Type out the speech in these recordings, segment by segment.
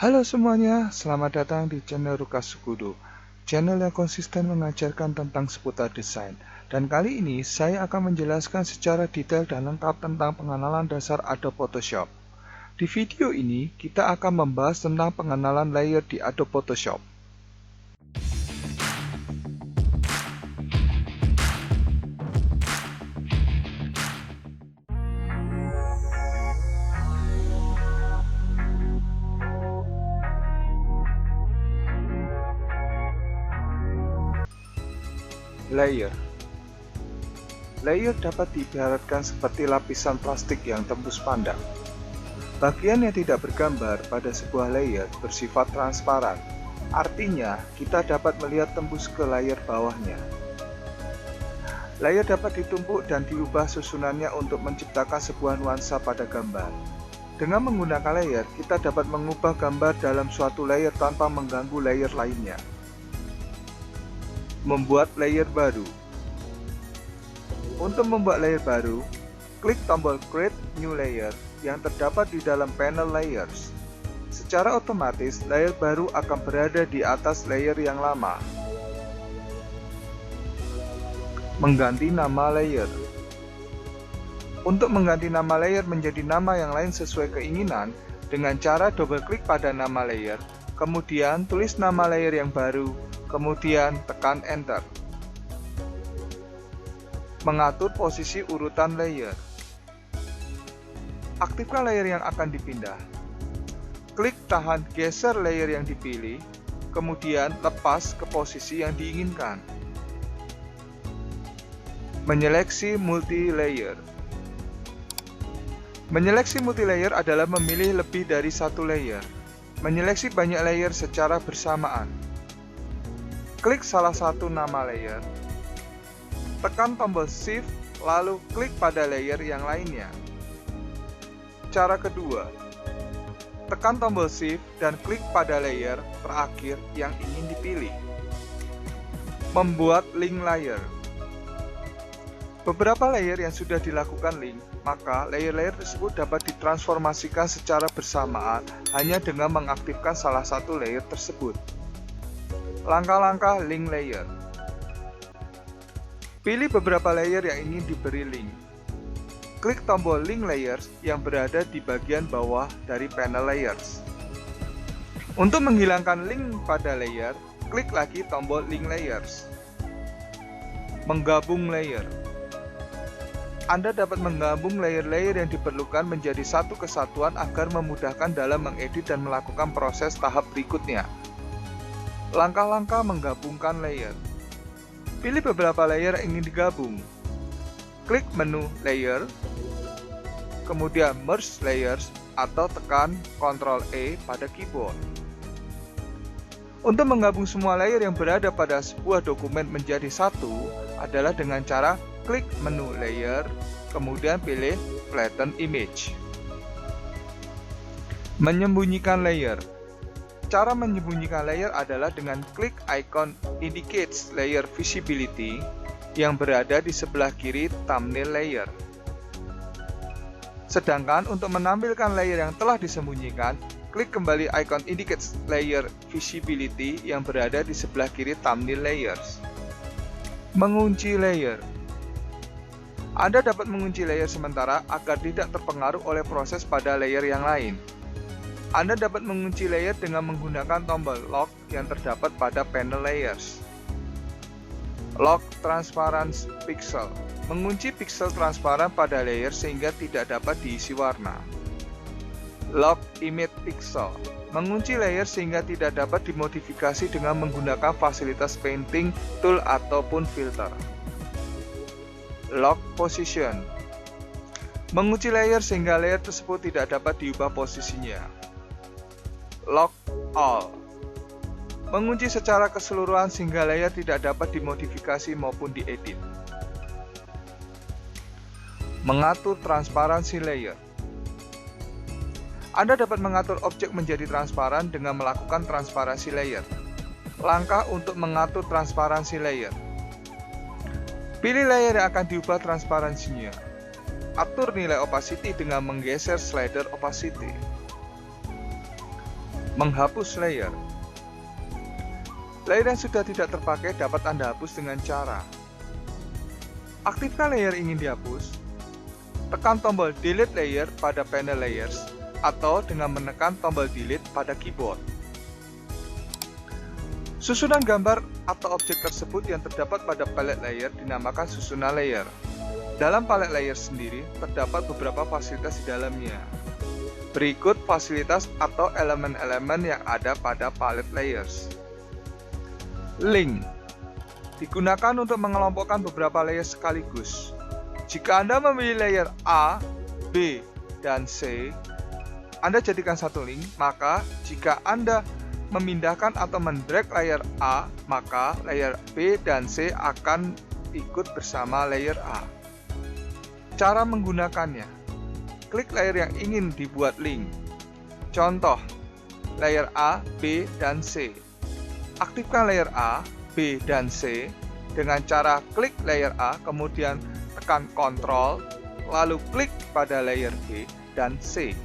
Halo semuanya, selamat datang di channel Rukas Sekudo, channel yang konsisten mengajarkan tentang seputar desain. Dan kali ini saya akan menjelaskan secara detail dan lengkap tentang pengenalan dasar Adobe Photoshop. Di video ini, kita akan membahas tentang pengenalan layer di Adobe Photoshop. Layer dapat diibaratkan seperti lapisan plastik yang tembus pandang. Bagian yang tidak bergambar pada sebuah layer bersifat transparan, artinya kita dapat melihat tembus ke layer bawahnya. Layer dapat ditumpuk dan diubah susunannya untuk menciptakan sebuah nuansa pada gambar. Dengan menggunakan layer, kita dapat mengubah gambar dalam suatu layer tanpa mengganggu layer lainnya. Membuat layer baru. Untuk membuat layer baru, klik tombol Create New Layer yang terdapat di dalam panel Layers. Secara otomatis, layer baru akan berada di atas layer yang lama. Mengganti nama layer. Untuk mengganti nama layer menjadi nama yang lain sesuai keinginan, dengan cara double klik pada nama layer, kemudian tulis nama layer yang baru, kemudian tekan Enter. Mengatur posisi urutan layer. Aktifkan layer yang akan dipindah. Klik tahan geser layer yang dipilih, kemudian lepas ke posisi yang diinginkan. Menyeleksi multi-layer. Menyeleksi multi-layer adalah memilih lebih dari satu layer. Menyeleksi banyak layer secara bersamaan. Klik salah satu nama layer, tekan tombol Shift, lalu klik pada layer yang lainnya. Cara kedua, tekan tombol Shift dan klik pada layer terakhir yang ingin dipilih. Membuat link layer. Beberapa layer yang sudah dilakukan link, maka layer-layer tersebut dapat ditransformasikan secara bersamaan hanya dengan mengaktifkan salah satu layer tersebut. Langkah-langkah link layer. Pilih beberapa layer yang ingin diberi link. Klik tombol link layers yang berada di bagian bawah dari panel layers. Untuk menghilangkan link pada layer, klik lagi tombol link layers. Menggabung layer. Anda dapat menggabung layer-layer yang diperlukan menjadi satu kesatuan agar memudahkan dalam mengedit dan melakukan proses tahap berikutnya. Langkah-langkah menggabungkan layer. Pilih beberapa layer yang ingin digabung. Klik menu Layer, kemudian Merge Layers atau tekan Ctrl E pada keyboard. Untuk menggabung semua layer yang berada pada sebuah dokumen menjadi satu adalah dengan cara klik menu Layer, kemudian pilih Flatten Image. Menyembunyikan layer. Cara menyembunyikan layer adalah dengan klik icon Indicates Layer Visibility yang berada di sebelah kiri thumbnail layer. Sedangkan untuk menampilkan layer yang telah disembunyikan, klik kembali icon Indicates Layer Visibility yang berada di sebelah kiri thumbnail layers. Mengunci layer. Anda dapat mengunci layer sementara agar tidak terpengaruh oleh proses pada layer yang lain. Anda dapat mengunci layer dengan menggunakan tombol Lock yang terdapat pada panel Layers. Lock Transparent Pixel. Mengunci pixel transparan pada layer sehingga tidak dapat diisi warna. Lock Image Pixel. Mengunci layer sehingga tidak dapat dimodifikasi dengan menggunakan fasilitas painting, tool, ataupun filter. Lock Position. Mengunci layer sehingga layer tersebut tidak dapat diubah posisinya. Lock All. Mengunci secara keseluruhan sehingga layer tidak dapat dimodifikasi maupun diedit. Mengatur transparansi layer. Anda dapat mengatur objek menjadi transparan dengan melakukan transparansi layer. Langkah untuk mengatur transparansi layer. Pilih layer yang akan diubah transparansinya. Atur nilai opacity dengan menggeser slider opacity. Menghapus layer. Layer yang sudah tidak terpakai dapat Anda hapus dengan cara: aktifkan layer ingin dihapus, tekan tombol Delete Layer pada panel Layers, atau dengan menekan tombol Delete pada keyboard. Susunan gambar atau objek tersebut yang terdapat pada palet layer dinamakan susunan layer. Dalam palet layer sendiri, terdapat beberapa fasilitas di dalamnya. Berikut fasilitas atau elemen-elemen yang ada pada palet layers. Link digunakan untuk mengelompokkan beberapa layer sekaligus. Jika Anda memilih layer A, B, dan C, Anda jadikan satu link, maka jika Anda memindahkan atau mendrag layer A, maka layer B dan C akan ikut bersama layer A. Cara menggunakannya: klik layer yang ingin dibuat link. Contoh, layer A, B, dan C. Aktifkan layer A, B, dan C dengan cara klik layer A, kemudian tekan Ctrl, lalu klik pada layer B dan C.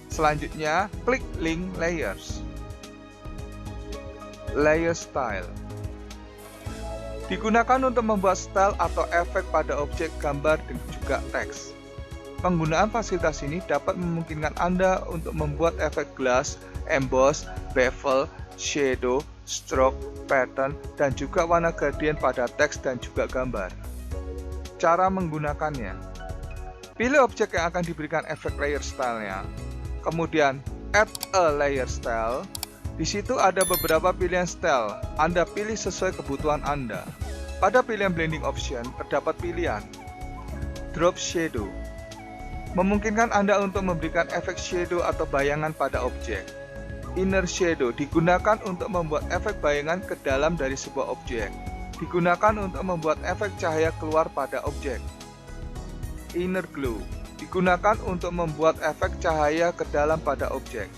Selanjutnya, klik link layers. Layer Style digunakan untuk membuat style atau efek pada objek, gambar, dan juga teks. Penggunaan fasilitas ini dapat memungkinkan Anda untuk membuat efek glass, emboss, bevel, shadow, stroke, pattern, dan juga warna gradient pada teks dan juga gambar. Cara menggunakannya: pilih objek yang akan diberikan efek layer style-nya, kemudian add a layer style. Di situ ada beberapa pilihan style, Anda pilih sesuai kebutuhan Anda. Pada pilihan blending option, terdapat pilihan drop shadow, memungkinkan Anda untuk memberikan efek shadow atau bayangan pada objek. Inner shadow digunakan untuk membuat efek bayangan ke dalam dari sebuah objek. Digunakan untuk membuat efek cahaya keluar pada objek. Inner glow digunakan untuk membuat efek cahaya ke dalam pada objek.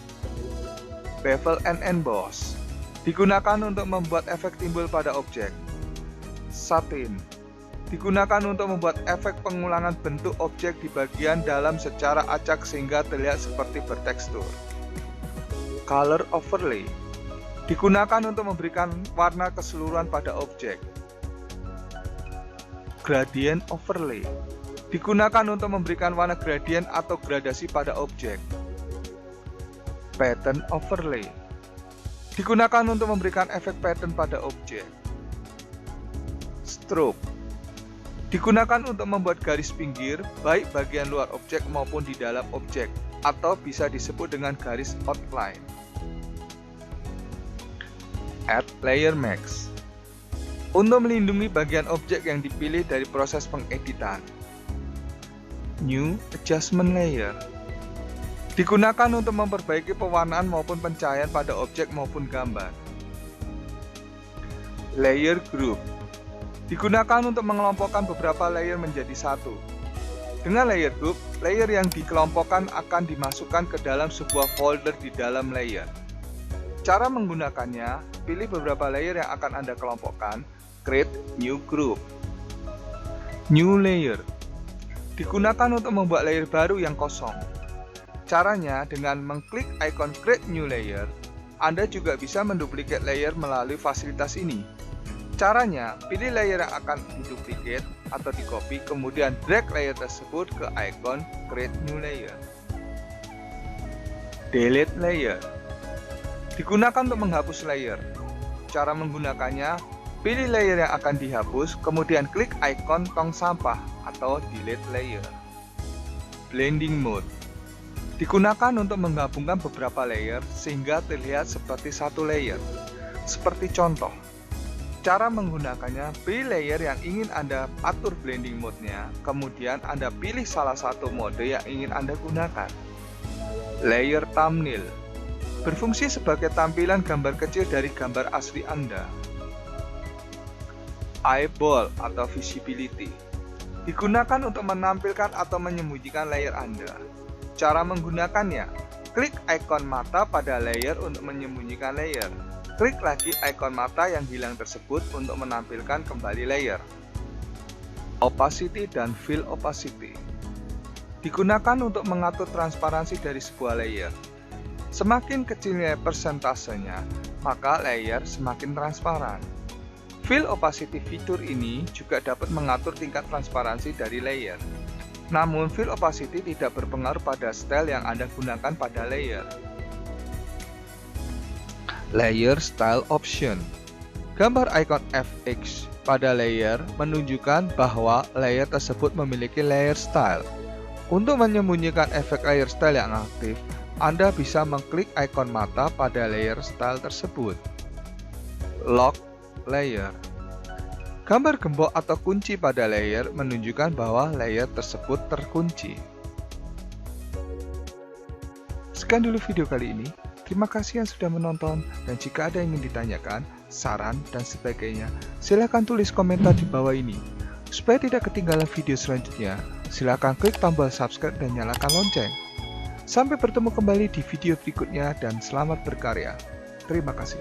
Bevel and emboss digunakan untuk membuat efek timbul pada objek. Satin digunakan untuk membuat efek pengulangan bentuk objek di bagian dalam secara acak sehingga terlihat seperti bertekstur. Color overlay digunakan untuk memberikan warna keseluruhan pada objek. Gradient overlay digunakan untuk memberikan warna gradient atau gradasi pada objek. Pattern overlay digunakan untuk memberikan efek pattern pada objek. Stroke digunakan untuk membuat garis pinggir baik bagian luar objek maupun di dalam objek, atau bisa disebut dengan garis outline. Add layer mask untuk melindungi bagian objek yang dipilih dari proses pengeditan. New adjustment layer digunakan untuk memperbaiki pewarnaan maupun pencahayaan pada objek maupun gambar. Layer group digunakan untuk mengelompokkan beberapa layer menjadi satu. Dengan layer group, layer yang dikelompokkan akan dimasukkan ke dalam sebuah folder di dalam layer. Cara menggunakannya: pilih beberapa layer yang akan Anda kelompokkan, create new group. New layer digunakan untuk membuat layer baru yang kosong. Caranya dengan mengklik ikon Create New Layer, Anda juga bisa menduplikat layer melalui fasilitas ini. Caranya, pilih layer yang akan diduplikat atau di-copy, kemudian drag layer tersebut ke ikon Create New Layer. Delete Layer digunakan untuk menghapus layer. Cara menggunakannya: pilih layer yang akan dihapus, kemudian klik ikon tong sampah atau Delete Layer. Blending Mode digunakan untuk menggabungkan beberapa layer sehingga terlihat seperti satu layer. Seperti contoh, cara menggunakannya: pilih layer yang ingin Anda atur blending mode-nya, kemudian Anda pilih salah satu mode yang ingin Anda gunakan. Layer thumbnail berfungsi sebagai tampilan gambar kecil dari gambar asli Anda. Eyeball atau visibility digunakan untuk menampilkan atau menyembunyikan layer Anda. Cara menggunakannya: klik ikon mata pada layer untuk menyembunyikan layer. Klik lagi ikon mata yang hilang tersebut untuk menampilkan kembali layer. Opacity dan fill opacity digunakan untuk mengatur transparansi dari sebuah layer. Semakin kecilnya persentasenya, maka layer semakin transparan. Fill opacity fitur ini juga dapat mengatur tingkat transparansi dari layer. Namun, fill opacity tidak berpengaruh pada style yang Anda gunakan pada layer. Layer Style Option. Gambar icon FX pada layer menunjukkan bahwa layer tersebut memiliki layer style. Untuk menyembunyikan efek layer style yang aktif, Anda bisa mengklik ikon mata pada layer style tersebut. Lock Layer. Gambar gembok atau kunci pada layer menunjukkan bahwa layer tersebut terkunci. Sekian dulu video kali ini. Terima kasih yang sudah menonton, dan jika ada yang ingin ditanyakan, saran, dan sebagainya, silahkan tulis komentar di bawah ini. Supaya tidak ketinggalan video selanjutnya, silahkan klik tombol subscribe dan nyalakan lonceng. Sampai bertemu kembali di video berikutnya, dan selamat berkarya. Terima kasih.